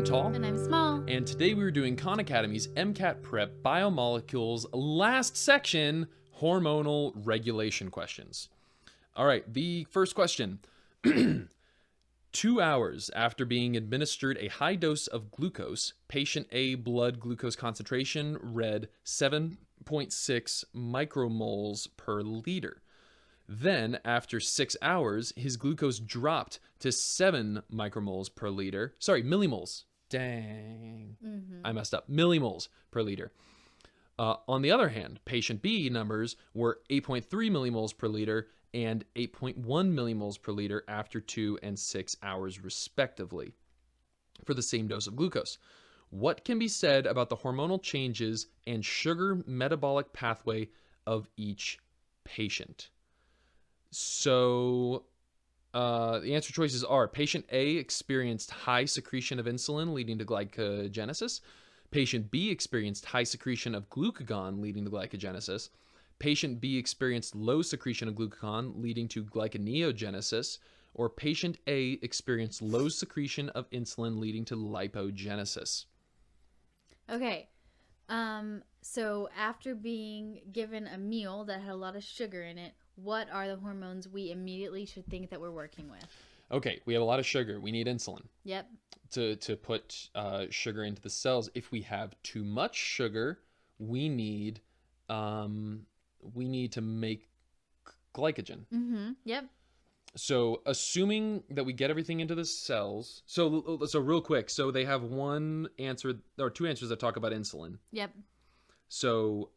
I'm Tall. And I'm Small. And today we were doing Khan Academy's MCAT Prep Biomolecules last section, hormonal regulation questions. All right, the first question. 2 hours after being administered a high dose of glucose, patient A blood glucose concentration read 7.6 micromoles per liter. Then, after 6 hours, his glucose dropped to 7 micromoles per liter. Sorry, millimoles. Dang. I messed up. Millimoles per liter. On the other hand, patient B numbers were 8.3 millimoles per liter and 8.1 millimoles per liter after 2 and 6 hours, respectively, for the same dose of glucose. What can be said about the hormonal changes and sugar metabolic pathway of each patient? So the answer choices are: patient A experienced high secretion of insulin leading to glycogenesis. Patient B experienced high secretion of glucagon leading to glycogenesis. Patient B experienced low secretion of glucagon leading to glyconeogenesis. Or patient A experienced low secretion of insulin leading to lipogenesis. Okay. So after being given a meal that had a lot of sugar in it, what are the hormones we immediately should think that we're working with? Okay, we have a lot of sugar. We need insulin. Yep. To put sugar into the cells. If we have too much sugar, we need to make glycogen. Yep. So assuming that we get everything into the cells, so real quick, so they have one answer or two answers that talk about insulin. Yep. So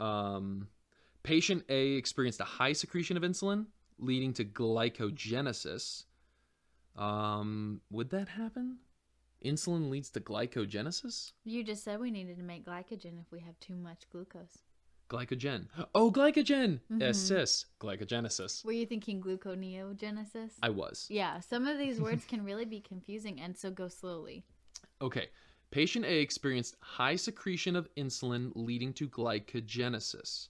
patient A experienced a high secretion of insulin leading to glycogenesis. Would that happen? Insulin leads to glycogenesis? You just said we needed to make glycogen if we have too much glucose. Glycogen. Oh, glycogen. Cis. Glycogenesis. Were you thinking gluconeogenesis? I was. Yeah, some of these words can really be confusing, and so go slowly. Okay. Patient A experienced high secretion of insulin leading to glycogenesis.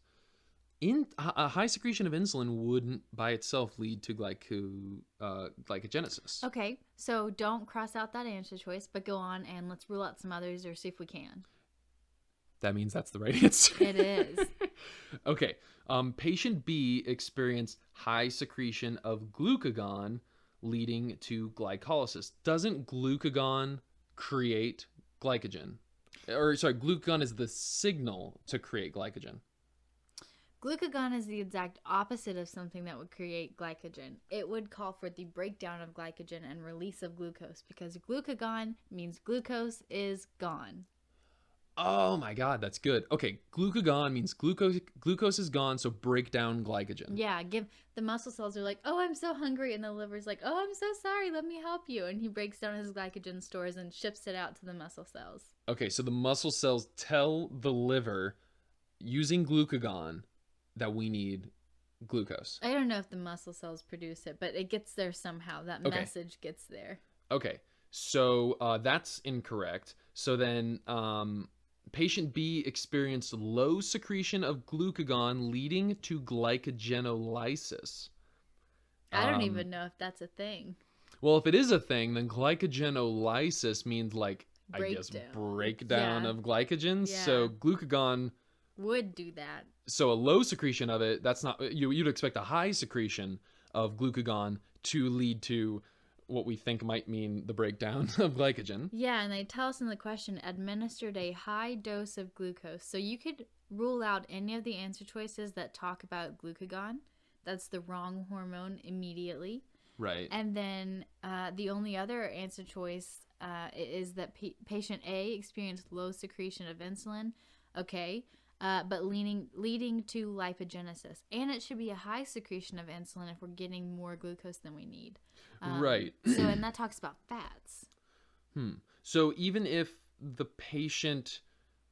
A high secretion of insulin wouldn't by itself lead to glycogenesis. Okay, so don't cross out that answer choice, but go on and let's rule out some others or see if we can. That means that's the right answer. It is. Okay. Patient B experienced high secretion of glucagon leading to glycolysis. Doesn't glucagon create glycogen? Or sorry, glucagon is the signal to create glycogen. Glucagon is the exact opposite of something that would create glycogen. It would call for the breakdown of glycogen and release of glucose because glucagon means glucose is gone. Oh my God, that's good. Okay, glucagon means glucose is gone, so break down glycogen. Yeah, the muscle cells are like, oh, I'm so hungry, and the liver's like, oh, I'm so sorry, let me help you, and he breaks down his glycogen stores and ships it out to the muscle cells. Okay, so the muscle cells tell the liver, using glucagon, that we need glucose. I don't know if the muscle cells produce it, but it gets there somehow. That message gets there. Okay, so that's incorrect. So then patient B experienced low secretion of glucagon leading to glycogenolysis. I don't even know if that's a thing. Well, if it is a thing, then glycogenolysis means breakdown of glycogen. Yeah. So glucagon would do that. So a low secretion of it, that's not, you'd expect a high secretion of glucagon to lead to what we think might mean the breakdown of glycogen. Yeah, and they tell us in the question, administered a high dose of glucose. So you could rule out any of the answer choices that talk about glucagon. That's the wrong hormone immediately. Right. And then the only other answer choice is that patient A experienced low secretion of insulin. Okay. But leading to lipogenesis. And it should be a high secretion of insulin if we're getting more glucose than we need. Right. And that talks about fats. So even if the patient,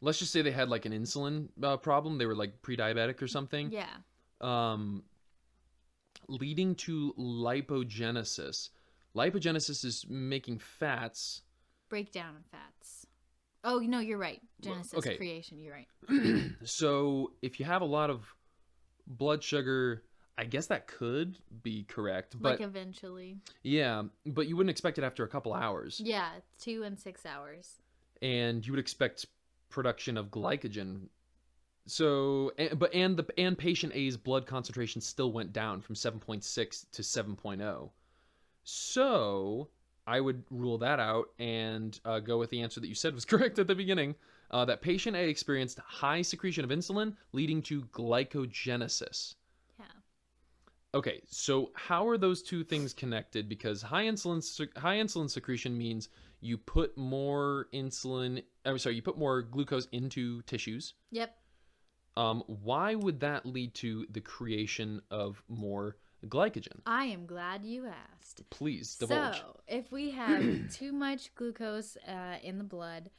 let's just say they had like an insulin problem, they were like pre-diabetic or something. Yeah. Leading to lipogenesis. Lipogenesis is making fats. Breakdown of fats. Oh, no, you're right. Genesis, okay. Creation, you're right. So if you have a lot of blood sugar, I guess that could be correct. But, like eventually. Yeah, but you wouldn't expect it after a couple hours. Yeah, 2 and 6 hours. and you would expect production of glycogen. So, and patient A's blood concentration still went down from 7.6 to 7.0. So I would rule that out and go with the answer that you said was correct at the beginning, that patient A experienced high secretion of insulin leading to glycogenesis. Yeah. Okay, so how are those two things connected? Because high insulin secretion means you put more you put more glucose into tissues. Yep. Why would that lead to the creation of more glycogen? I am glad you asked. Please divulge. So, if we have too much glucose in the blood,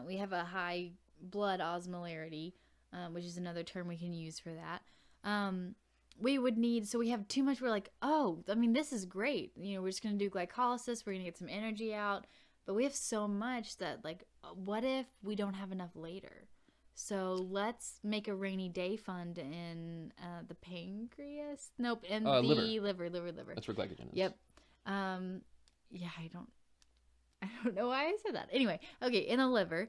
we have a high blood osmolarity, which is another term we can use for that. We would need, so we have too much, we're like, oh, I mean, this is great. You know, we're just going to do glycolysis, we're going to get some energy out. But we have so much that, like, what if we don't have enough later? So let's make a rainy day fund in the pancreas. Nope, in the liver. That's where glycogen is. Yep. Yeah, I don't know why I said that. Anyway, okay, in the liver.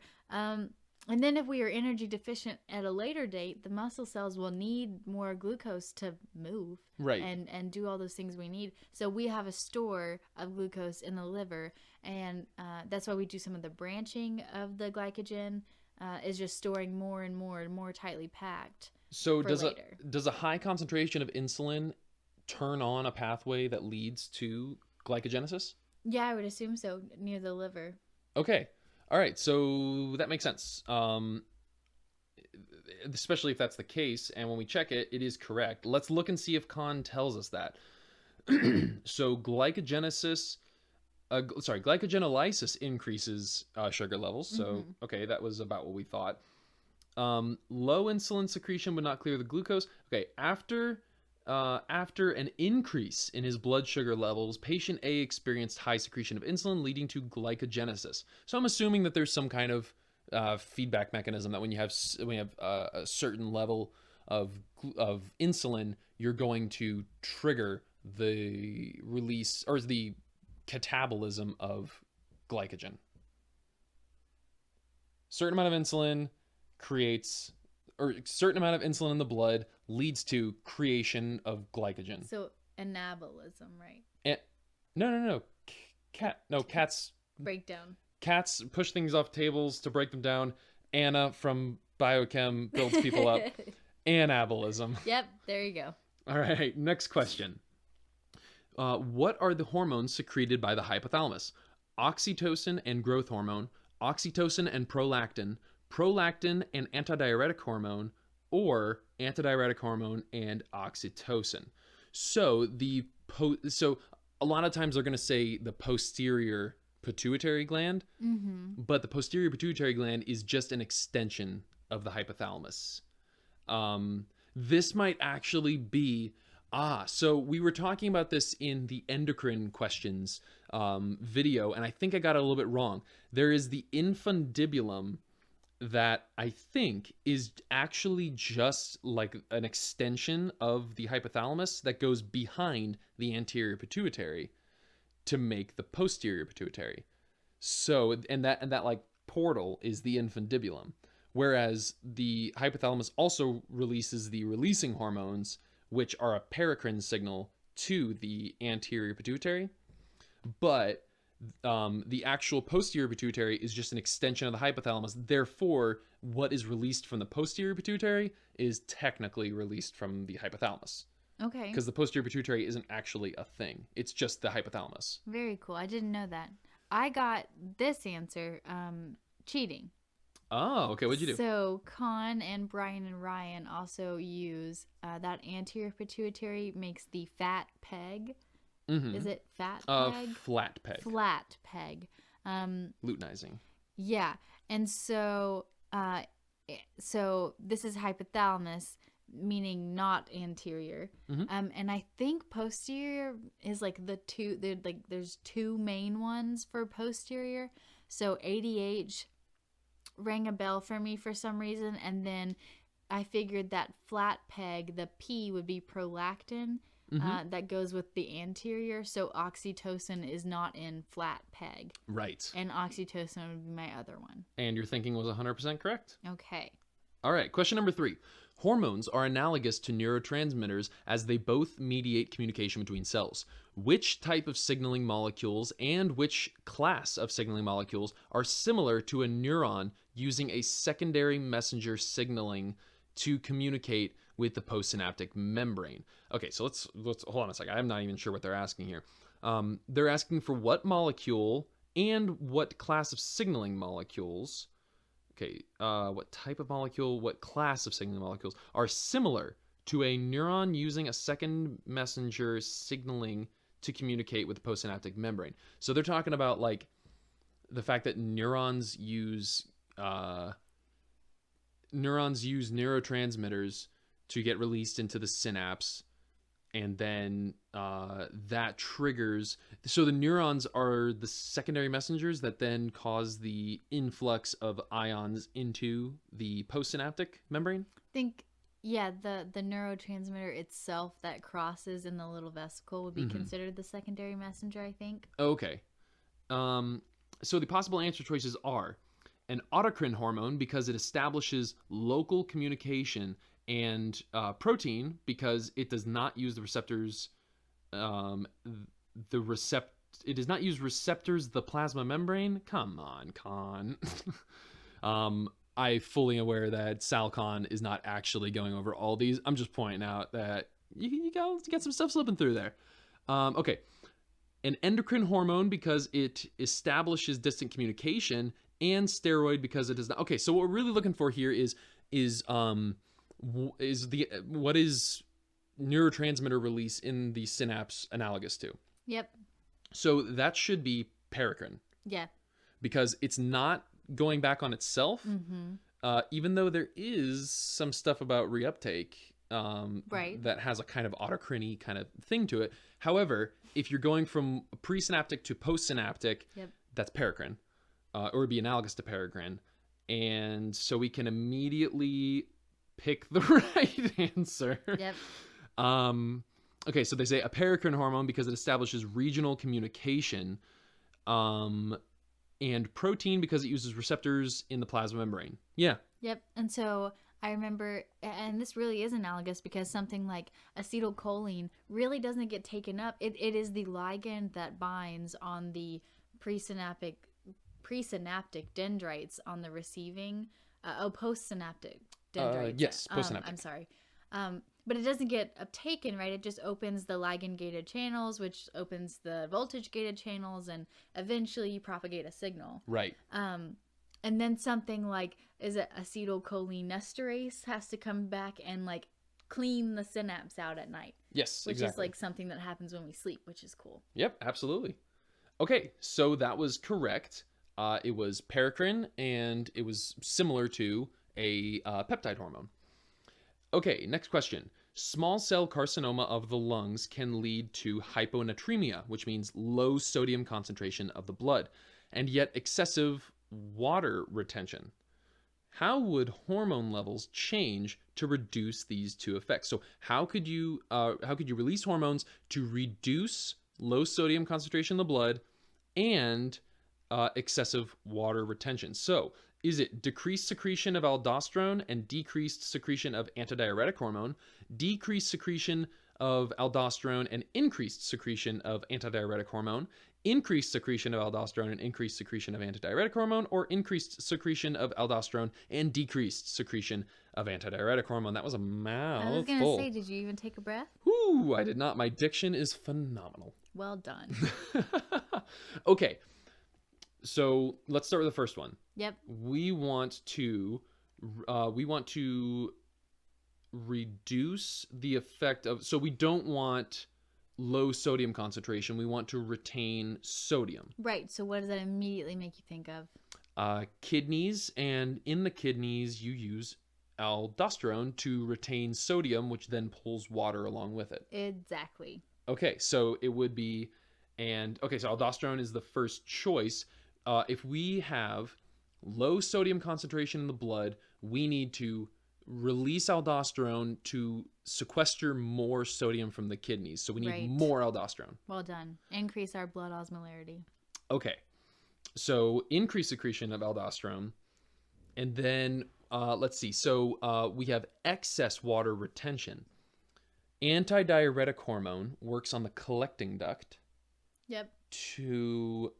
And then if we are energy deficient at a later date, the muscle cells will need more glucose to move. Right. And do all those things we need. So we have a store of glucose in the liver, and that's why we do some of the branching of the glycogen. Is just storing more and more and more tightly packed. So does a high concentration of insulin turn on a pathway that leads to glycogenesis? Yeah, I would assume so, near the liver. Okay. All right. So that makes sense. Especially if that's the case. And when we check it, it is correct. Let's look and see if Khan tells us that. So glycogenolysis increases sugar levels. So, okay, that was about what we thought. Low insulin secretion would not clear the glucose. Okay, after an increase in his blood sugar levels, patient A experienced high secretion of insulin, leading to glycogenesis. So I'm assuming that there's some kind of feedback mechanism that when you have a certain level of insulin, you're going to trigger the release or the catabolism of glycogen. Certain amount of insulin in the blood leads to creation of glycogen. So anabolism, right? No. Cats breakdown. Cats push things off tables to break them down. Anna from Biochem builds people up. Anabolism. Yep, there you go. All right, next question. What are the hormones secreted by the hypothalamus? Oxytocin and growth hormone, oxytocin and prolactin, prolactin and antidiuretic hormone, or antidiuretic hormone and oxytocin. So a lot of times they're going to say the posterior pituitary gland, but the posterior pituitary gland is just an extension of the hypothalamus. This might actually be so we were talking about this in the endocrine questions video, and I think I got it a little bit wrong. There is the infundibulum that I think is actually just like an extension of the hypothalamus that goes behind the anterior pituitary to make the posterior pituitary. So, and that like portal is the infundibulum, whereas the hypothalamus also releases the releasing hormones, which are a paracrine signal to the anterior pituitary. But the actual posterior pituitary is just an extension of the hypothalamus. Therefore, what is released from the posterior pituitary is technically released from the hypothalamus. Okay. Because the posterior pituitary isn't actually a thing. It's just the hypothalamus. Very cool. I didn't know that. I got this answer, cheating. Oh, okay. What'd you do? So Con and Brian and Ryan also use that anterior pituitary makes the fat peg. Is it fat peg? Flat peg. Flat peg. Luteinizing. Yeah. And so this is hypothalamus, meaning not anterior. And I think posterior is like there's two main ones for posterior. So ADH rang a bell for me for some reason, and then I figured that flat peg, the P would be prolactin, that goes with the anterior. So oxytocin is not in flat peg. Right. And oxytocin would be my other one. And your thinking was 100% correct. Okay. All right, question number 3. Hormones are analogous to neurotransmitters as they both mediate communication between cells. Which type of signaling molecules and which class of signaling molecules are similar to a neuron using a secondary messenger signaling to communicate with the postsynaptic membrane? Okay, so let's hold on a second. I'm not even sure what they're asking here. They're asking for what molecule and what class of signaling molecules. Okay, what type of molecule, what class of signaling molecules are similar to a neuron using a second messenger signaling to communicate with the postsynaptic membrane? So they're talking about like the fact that neurons use neurotransmitters to get released into the synapse, and then that triggers. So the neurons are the secondary messengers that then cause the influx of ions into the postsynaptic membrane. The neurotransmitter itself that crosses in the little vesicle would be considered the secondary messenger, I think. Okay. So the possible answer choices are an autocrine hormone because it establishes local communication, and protein because it does not use the receptors. It does not use receptors, the plasma membrane. Come on, Con. I fully aware that SalCon is not actually going over all these. I'm just pointing out that you got some stuff slipping through there. Okay. An endocrine hormone because it establishes distant communication, and steroid because it does not. Okay, so what we're really looking for here is what is neurotransmitter release in the synapse analogous to? Yep. So that should be paracrine. Yeah. Because it's not going back on itself, even though there is some stuff about reuptake that has a kind of autocrine kind of thing to it. However, if you're going from presynaptic to postsynaptic, that's paracrine, or it'd be analogous to paracrine. And so we can immediately pick the right answer. Yep. Okay, so they say a paracrine hormone because it establishes regional communication, and protein because it uses receptors in the plasma membrane. Yeah. Yep. And so I remember, and this really is analogous because something like acetylcholine really doesn't get taken up. It is the ligand that binds on the presynaptic dendrites on the receiving, postsynaptic dendrites. Yes, postsynaptic. I'm sorry. But it doesn't get uptaken, right? It just opens the ligand-gated channels, which opens the voltage-gated channels, and eventually you propagate a signal. Right. And then something like, is it acetylcholinesterase has to come back and like clean the synapse out at night. Yes, which exactly. is like something that happens when we sleep, which is cool. Yep, absolutely. Okay, so that was correct. It was paracrine, and it was similar to a peptide hormone. Okay, next question. Small cell carcinoma of the lungs can lead to hyponatremia, which means low sodium concentration of the blood, and yet excessive water retention. How would hormone levels change to reduce these two effects? So how could you release hormones to reduce low sodium concentration in the blood and excessive water retention? So is it decreased secretion of aldosterone and decreased secretion of antidiuretic hormone, decreased secretion of aldosterone and increased secretion of antidiuretic hormone, increased secretion of aldosterone and increased secretion of antidiuretic hormone, or increased secretion of aldosterone and decreased secretion of antidiuretic hormone? That was a mouthful. I was going to say, did you even take a breath? Ooh, I did not. My diction is phenomenal. Well done. Okay. So let's start with the first one. Yep. We want to reduce the effect of, so we don't want low sodium concentration. We want to retain sodium. Right. So what does that immediately make you think of? Kidneys, and in the kidneys you use aldosterone to retain sodium, which then pulls water along with it. Exactly. Okay, so it would be, so aldosterone is the first choice. If we have low sodium concentration in the blood, we need to release aldosterone to sequester more sodium from the kidneys. So we need Right. more aldosterone. Well done. Increase our blood osmolarity. Okay. So increased secretion of aldosterone. And then let's see. So we have excess water retention. Antidiuretic hormone works on the collecting duct Yep. to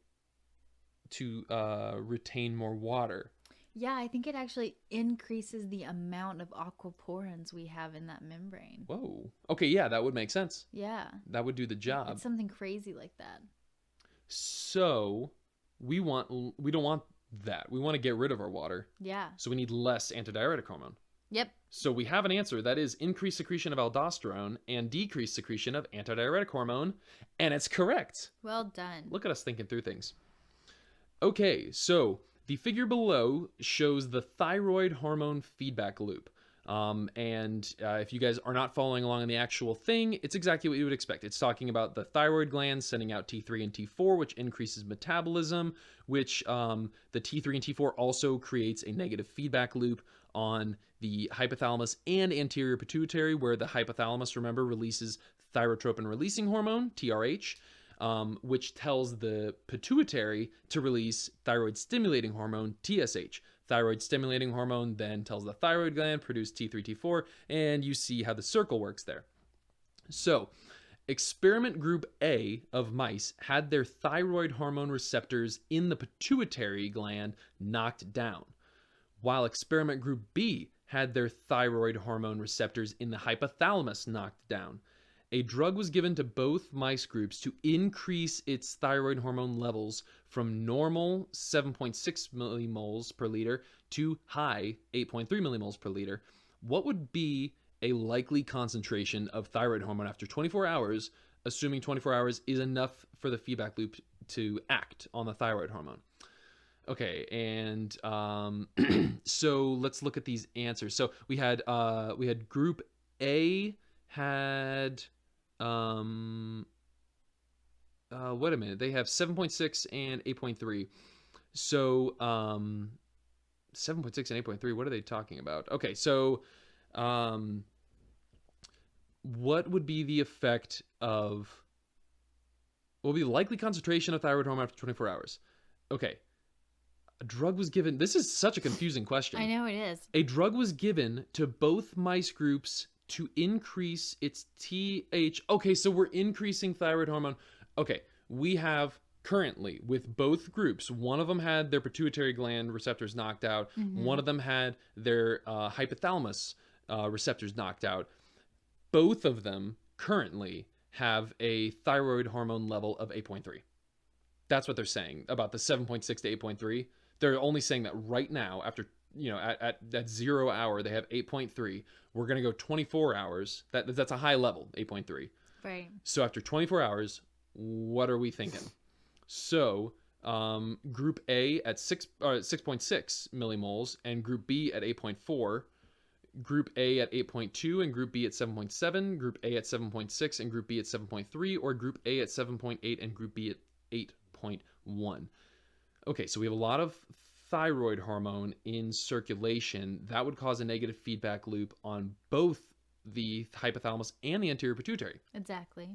retain more water. Yeah, I think it actually increases the amount of aquaporins we have in that membrane. Whoa. Okay, yeah, that would make sense. Yeah. That would do the job. It's something crazy like that. So we don't want that. We want to get rid of our water. Yeah. So we need less antidiuretic hormone. Yep. So we have an answer that is increased secretion of aldosterone and decreased secretion of antidiuretic hormone, and it's correct. Well done. Look at us thinking through things. Okay, so the figure below shows the thyroid hormone feedback loop. If you guys are not following along in the actual thing, it's exactly what you would expect. It's talking about the thyroid glands sending out T3 and T4, which increases metabolism, which the T3 and T4 also creates a negative feedback loop on the hypothalamus and anterior pituitary, where the hypothalamus, remember, releases thyrotropin releasing hormone, TRH, which tells the pituitary to release thyroid stimulating hormone, TSH. Thyroid stimulating hormone then tells the thyroid gland produce T3, T4, and you see how the circle works there. So, experiment group A of mice had their thyroid hormone receptors in the pituitary gland knocked down, while experiment group B had their thyroid hormone receptors in the hypothalamus knocked down. A drug was given to both mice groups to increase its thyroid hormone levels from normal 7.6 millimoles per liter to high 8.3 millimoles per liter. What would be a likely concentration of thyroid hormone after 24 hours, assuming 24 hours is enough for the feedback loop to act on the thyroid hormone? Okay, and so let's look at these answers. So we had group A had wait a minute, they have 7.6 and 8.3. So 7.6 and 8.3, what are they talking about? Okay, so what would be the effect of, what would be the likely concentration of thyroid hormone after 24 hours? Okay, a drug was given, this is such a confusing question. I know it is. A drug was given to both mice groups to increase its TH. Okay, so we're increasing thyroid hormone. Okay, we have currently with both groups, one of them had their pituitary gland receptors knocked out. Mm-hmm. One of them had their hypothalamus receptors knocked out. Both of them currently have a thyroid hormone level of 8.3. That's what they're saying about the 7.6 to 8.3. They're only saying that right now, after, at that 0 hour, they have 8.3. We're going to go 24 hours. That's a high level, 8.3. Right. So after 24 hours, what are we thinking? So group A at 6.6 millimoles and group B at 8.4. Group A at 8.2 and group B at 7.7. Group A at 7.6 and group B at 7.3. Or group A at 7.8 and group B at 8.1. Okay, so we have a lot of thyroid hormone in circulation. That would cause a negative feedback loop on both the hypothalamus and the anterior pituitary. Exactly.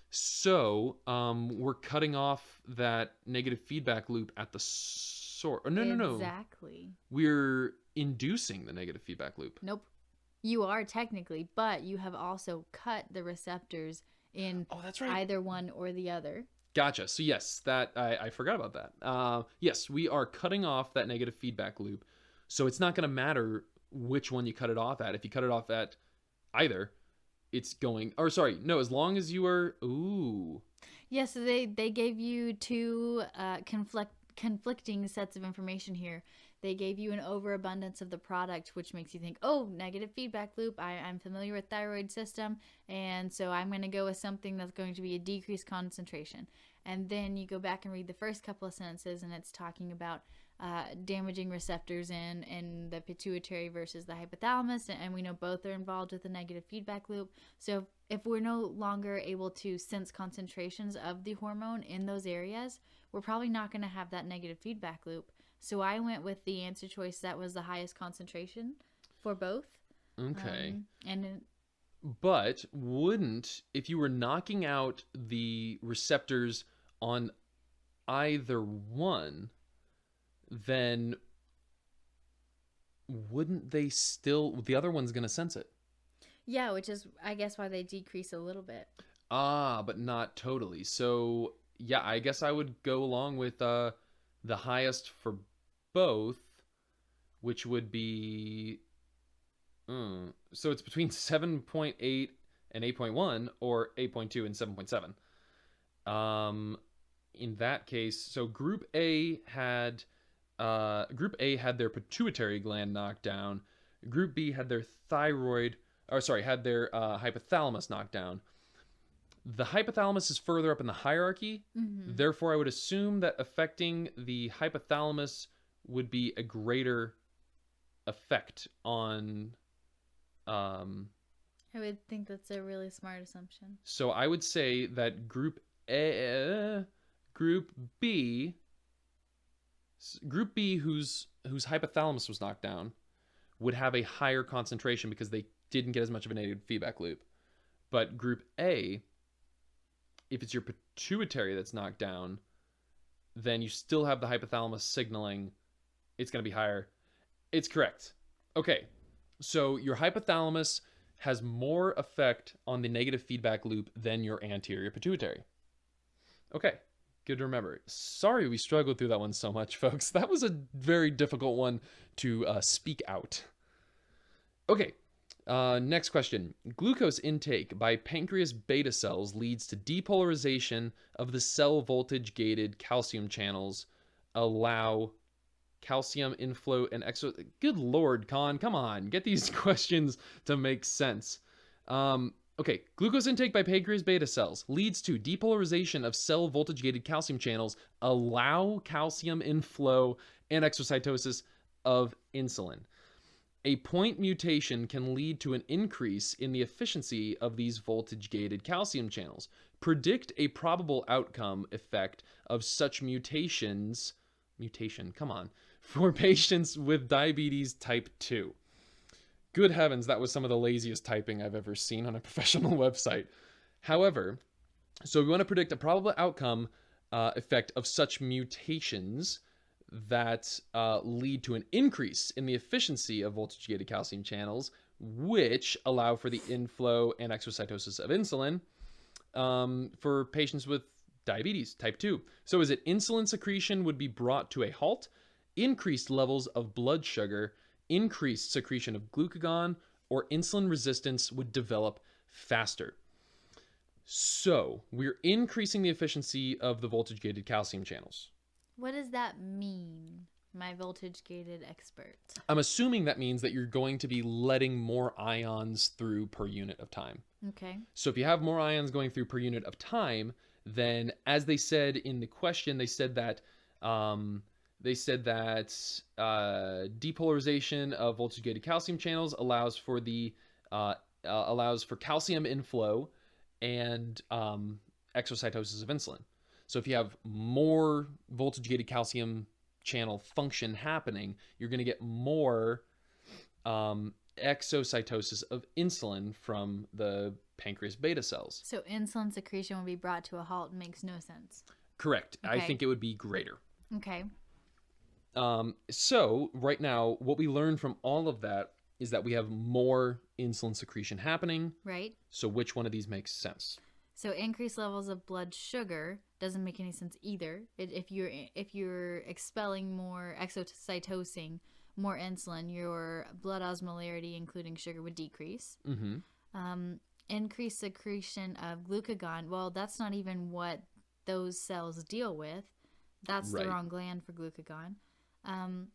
So we're cutting off that negative feedback loop at the source. No. Exactly. We're inducing the negative feedback loop. Nope. You are technically, but you have also cut the receptors in that's right. either one or the other. Gotcha. So yes, that I forgot about that. Yes, we are cutting off that negative feedback loop. So it's not going to matter which one you cut it off at. If you cut it off at either, it's going, or sorry, no, as long as you are, ooh. Yeah, so they gave you two conflicting sets of information here. They gave you an overabundance of the product, which makes you think, oh, negative feedback loop. I'm familiar with thyroid system, and so I'm going to go with something that's going to be a decreased concentration. And then you go back and read the first couple of sentences, and it's talking about damaging receptors in the pituitary versus the hypothalamus, and we know both are involved with the negative feedback loop. So if we're no longer able to sense concentrations of the hormone in those areas, we're probably not going to have that negative feedback loop. So I went with the answer choice that was the highest concentration for both. Okay. But wouldn't, if you were knocking out the receptors on either one, then wouldn't they still, the other one's going to sense it? Yeah, which is, I guess, why they decrease a little bit. Ah, but not totally. So, yeah, I guess I would go along with the highest for both, which would be... so it's between 7.8 and 8.1, or 8.2 and 7.7. In that case, so Group A had their pituitary gland knocked down. Group B had their had their hypothalamus knocked down. The hypothalamus is further up in the hierarchy. Mm-hmm. Therefore, I would assume that affecting the hypothalamus would be a greater effect on... I would think that's a really smart assumption. So I would say that Group B, whose hypothalamus was knocked down, would have a higher concentration because they didn't get as much of a negative feedback loop. But Group A, if it's your pituitary that's knocked down, then you still have the hypothalamus signaling. It's going to be higher. It's correct. Okay, so your hypothalamus has more effect on the negative feedback loop than your anterior pituitary. Okay, good to remember. Sorry we struggled through that one so much, folks. That was a very difficult one to speak out. Okay, next question. Glucose intake by pancreas beta cells leads to depolarization of the cell voltage-gated calcium channels, allow calcium inflow and Good Lord, Con, come on, get these questions to make sense. Okay, glucose intake by pancreas beta cells leads to depolarization of cell voltage-gated calcium channels, allow calcium inflow and exocytosis of insulin. A point mutation can lead to an increase in the efficiency of these voltage-gated calcium channels. Predict a probable outcome effect of such mutation, come on, for patients with diabetes type 2. Good heavens, that was some of the laziest typing I've ever seen on a professional website. However, so we want to predict a probable outcome effect of such mutations that lead to an increase in the efficiency of voltage-gated calcium channels, which allow for the inflow and exocytosis of insulin for patients with diabetes type 2. So is it insulin secretion would be brought to a halt, increased levels of blood sugar, increased secretion of glucagon, or insulin resistance would develop faster? So we're increasing the efficiency of the voltage-gated calcium channels. What does that mean, my voltage-gated expert? I'm assuming that means that you're going to be letting more ions through per unit of time. Okay. So if you have more ions going through per unit of time, then as they said in the question, they said that depolarization of voltage-gated calcium channels allows for calcium inflow and exocytosis of insulin. So if you have more voltage-gated calcium channel function happening, you're going to get more exocytosis of insulin from the pancreas beta cells. So insulin secretion will be brought to a halt makes no sense. Correct. Okay. I think it would be greater. Okay. So right now, what we learned from all of that is that we have more insulin secretion happening. Right. So which one of these makes sense? So increased levels of blood sugar doesn't make any sense either. If you're expelling more, exocytosing more insulin, your blood osmolarity, including sugar, would decrease. Mm-hmm. Increased secretion of glucagon. Well, that's not even what those cells deal with. That's right. The wrong gland for glucagon. And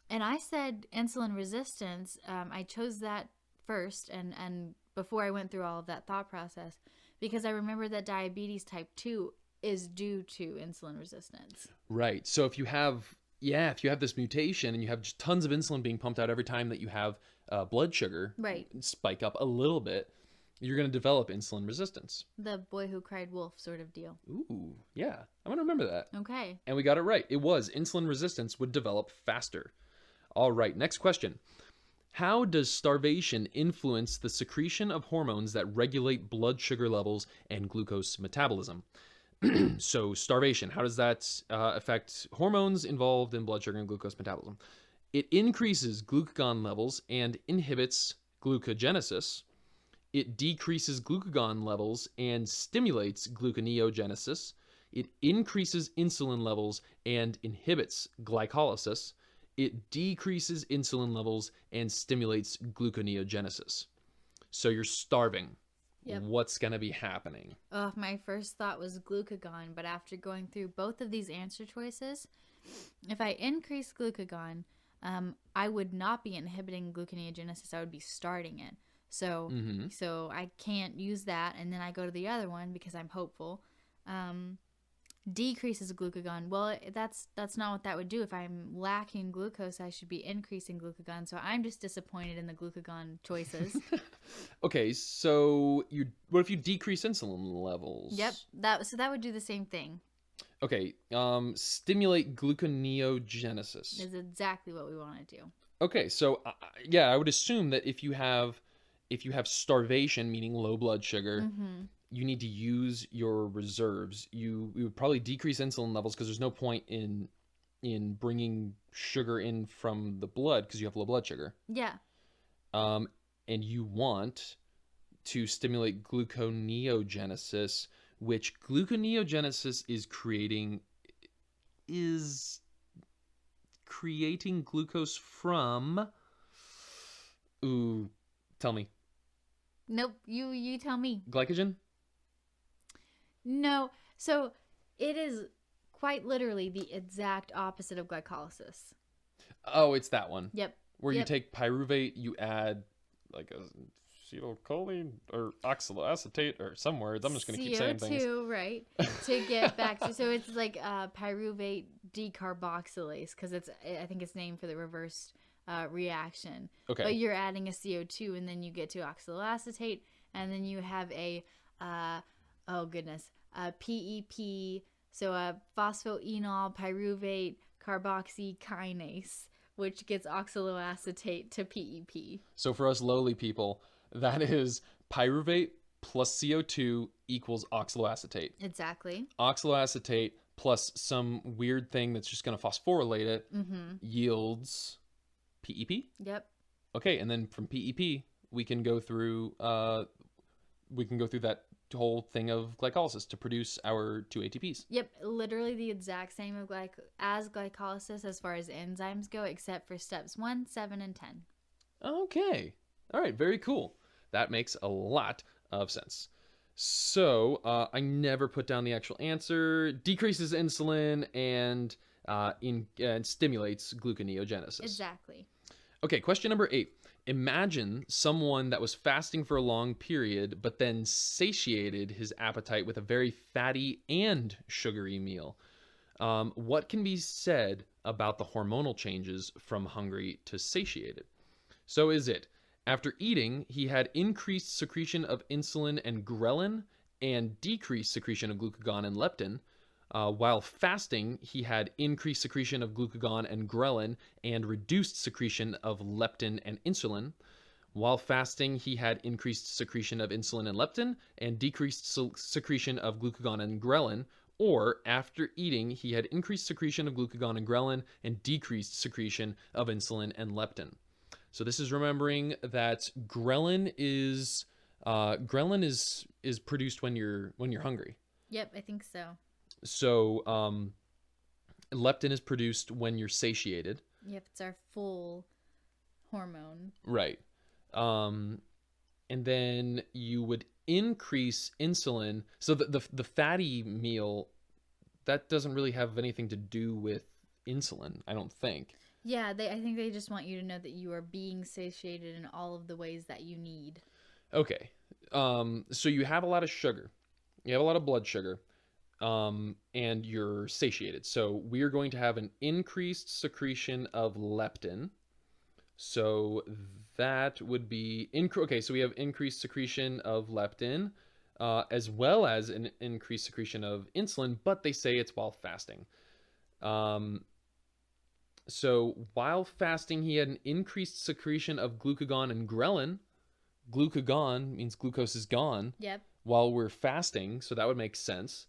I said insulin resistance. I chose that first and before I went through all of that thought process, because I remember that diabetes type 2 is due to insulin resistance. Right. So if you have this mutation and you have just tons of insulin being pumped out every time that you have blood sugar spike up a little bit, you're going to develop insulin resistance. The boy who cried wolf sort of deal. Ooh, yeah. I'm going to remember that. Okay. And we got it right. It was insulin resistance would develop faster. All right, next question. How does starvation influence the secretion of hormones that regulate blood sugar levels and glucose metabolism? So starvation, how does that affect hormones involved in blood sugar and glucose metabolism? It increases glucagon levels and inhibits glucogenesis. It decreases glucagon levels and stimulates gluconeogenesis. It increases insulin levels and inhibits glycolysis. It decreases insulin levels and stimulates gluconeogenesis. So you're starving. Yep. What's going to be happening? Oh, my first thought was glucagon, but after going through both of these answer choices, if I increase glucagon, I would not be inhibiting gluconeogenesis. I would be starting it. So, so I can't use that, and then I go to the other one because I'm hopeful. Decreases glucagon. Well, that's not what that would do. If I'm lacking glucose, I should be increasing glucagon. So I'm just disappointed in the glucagon choices. Okay, so what if you decrease insulin levels? Yep, that would do the same thing. Okay, stimulate gluconeogenesis. Is exactly what we want to do. Okay, so yeah, I would assume that if you have starvation, meaning low blood sugar, you need to use your reserves. You would probably decrease insulin levels because there's no point in bringing sugar in from the blood because you have low blood sugar. Yeah. And you want to stimulate gluconeogenesis, which gluconeogenesis is creating glucose from. Ooh, tell me. Nope, you tell me. Glycogen? No, so it is quite literally the exact opposite of glycolysis. Oh, it's that one. Yep. Where you take pyruvate, you add like acetylcholine or oxaloacetate or some words. I'm just going to keep saying things. CO2, right? To get back to, so it's like pyruvate decarboxylase because I think it's named for the reverse reaction. Okay. But you're adding a CO2 and then you get to oxaloacetate and then you have a PEP, so a phosphoenol pyruvate carboxykinase, which gets oxaloacetate to PEP. So for us lowly people, that is pyruvate plus CO2 equals oxaloacetate. Exactly. Oxaloacetate plus some weird thing that's just going to phosphorylate it yields PEP. Yep. Okay, and then from PEP we can go through that whole thing of glycolysis to produce our 2 ATPs. Yep, literally the exact same as glycolysis as far as enzymes go, except for steps 1, 7, and 10. Okay. All right, very cool. That makes a lot of sense. So I never put down the actual answer. Decreases insulin and stimulates gluconeogenesis. Exactly. Okay, question number 8. Imagine someone that was fasting for a long period, but then satiated his appetite with a very fatty and sugary meal. What can be said about the hormonal changes from hungry to satiated? So is it, after eating, he had increased secretion of insulin and ghrelin and decreased secretion of glucagon and leptin? While fasting, he had increased secretion of glucagon and ghrelin and reduced secretion of leptin and insulin. While fasting, he had increased secretion of insulin and leptin and decreased secretion of glucagon and ghrelin. Or after eating, he had increased secretion of glucagon and ghrelin and decreased secretion of insulin and leptin. So this is remembering that ghrelin is produced when you're hungry. Yep, I think so. So leptin is produced when you're satiated. Yep, it's our full hormone. Right. And then you would increase insulin. So the fatty meal, that doesn't really have anything to do with insulin, I don't think. Yeah, I think they just want you to know that you are being satiated in all of the ways that you need. Okay. So you have a lot of sugar. You have a lot of blood sugar. And you're satiated. So we're going to have an increased secretion of leptin. So that would be okay. So we have increased secretion of leptin, as well as an increased secretion of insulin, but they say it's while fasting. So while fasting, he had an increased secretion of glucagon and ghrelin. Glucagon means glucose is gone Yep. while we're fasting, so that would make sense.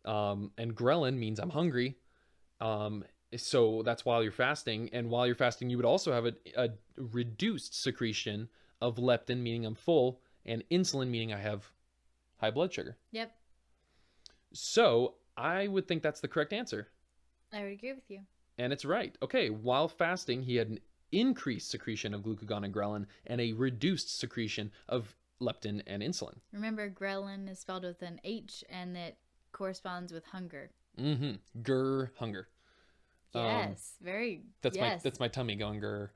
And ghrelin means I'm hungry. So that's while you're fasting. And while you're fasting, you would also have a reduced secretion of leptin, meaning I'm full, and insulin, meaning I have high blood sugar. Yep. So I would think that's the correct answer. I would agree with you. And it's right. Okay, while fasting, he had an increased secretion of glucagon and ghrelin and a reduced secretion of leptin and insulin. Remember, ghrelin is spelled with an H, and it corresponds with hunger. Grr, hunger. Yes, very. That's my tummy going grr.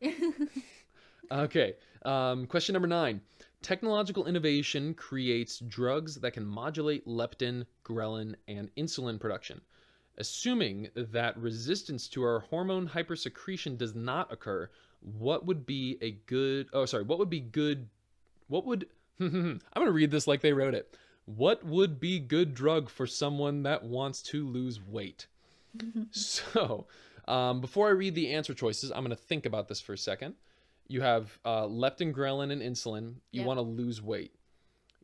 Okay. Question number 9. Technological innovation creates drugs that can modulate leptin, ghrelin, and insulin production. Assuming that resistance to our hormone hypersecretion does not occur, what would be good, I'm going to read this like they wrote it. What would be good drug for someone that wants to lose weight? So, before I read the answer choices, I'm going to think about this for a second. You have leptin, ghrelin, and insulin. You want to lose weight.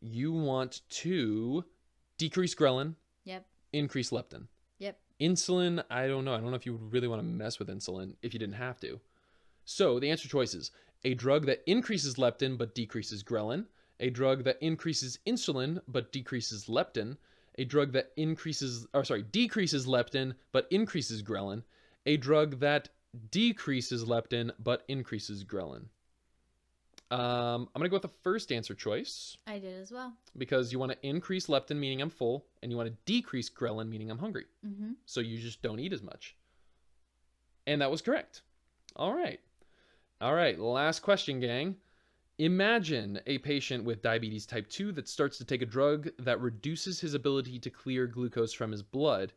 You want to decrease ghrelin. Yep. Increase leptin. Yep. Insulin, I don't know. I don't know if you would really want to mess with insulin if you didn't have to. So the answer choices: a drug that increases leptin but decreases ghrelin, a drug that increases insulin but decreases leptin, a drug that decreases leptin but increases ghrelin, a drug that decreases leptin but increases ghrelin. I'm going to go with the first answer choice. I did as well. Because you want to increase leptin, meaning I'm full, and you want to decrease ghrelin, meaning I'm hungry. Mm-hmm. So you just don't eat as much. And that was correct. All right. Last question, gang. Imagine a patient with diabetes type 2 that starts to take a drug that reduces his ability to clear glucose from his blood.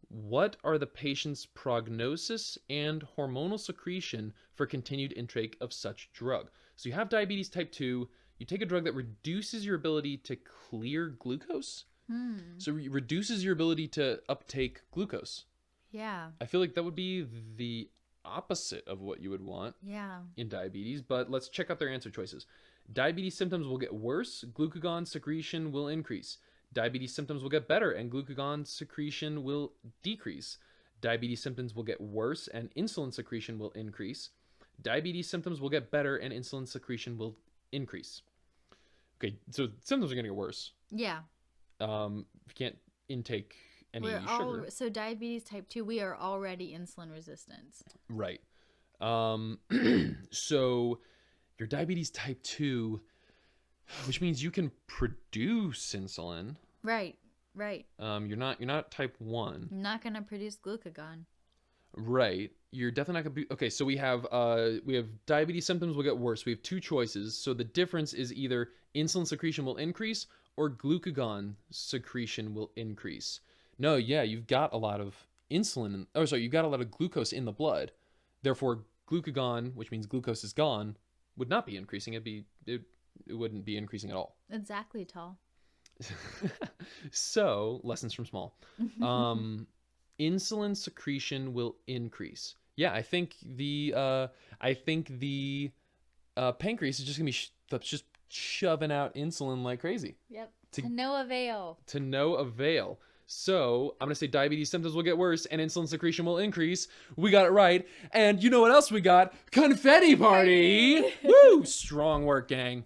What are the patient's prognosis and hormonal secretion for continued intake of such drug? So you have diabetes type 2, you take a drug that reduces your ability to clear glucose. So it reduces your ability to uptake glucose. Yeah. I feel like that would be the opposite of what you would want in diabetes, but let's check out their answer choices. Diabetes symptoms will get worse, glucagon secretion will increase. Diabetes symptoms will get better and glucagon secretion will decrease. Diabetes symptoms will get worse and insulin secretion will increase. Diabetes symptoms will get better and insulin secretion will increase. Okay, so symptoms are going to get worse. Yeah. If you can't intake any sugar. So diabetes type 2, we are already insulin resistant. Right. So your diabetes type 2, which means you can produce insulin. Right. You're not type 1. You're not going to produce glucagon. Right. You're definitely not going to be... Okay, so we have diabetes symptoms will get worse. We have 2 choices. So the difference is either insulin secretion will increase or glucagon secretion will increase. No, you've got a lot of insulin... you've got a lot of glucose in the blood. Therefore, glucagon, which means glucose is gone, would not be increasing. It wouldn't be increasing at all. Exactly, tall. So, lessons from small. Insulin secretion will increase. Yeah, I think the pancreas is just gonna be just shoving out insulin like crazy. Yep. To no avail. To no avail. So I'm gonna say diabetes symptoms will get worse and insulin secretion will increase. We got it right. And you know what else we got? Confetti party! Woo! Strong work, gang.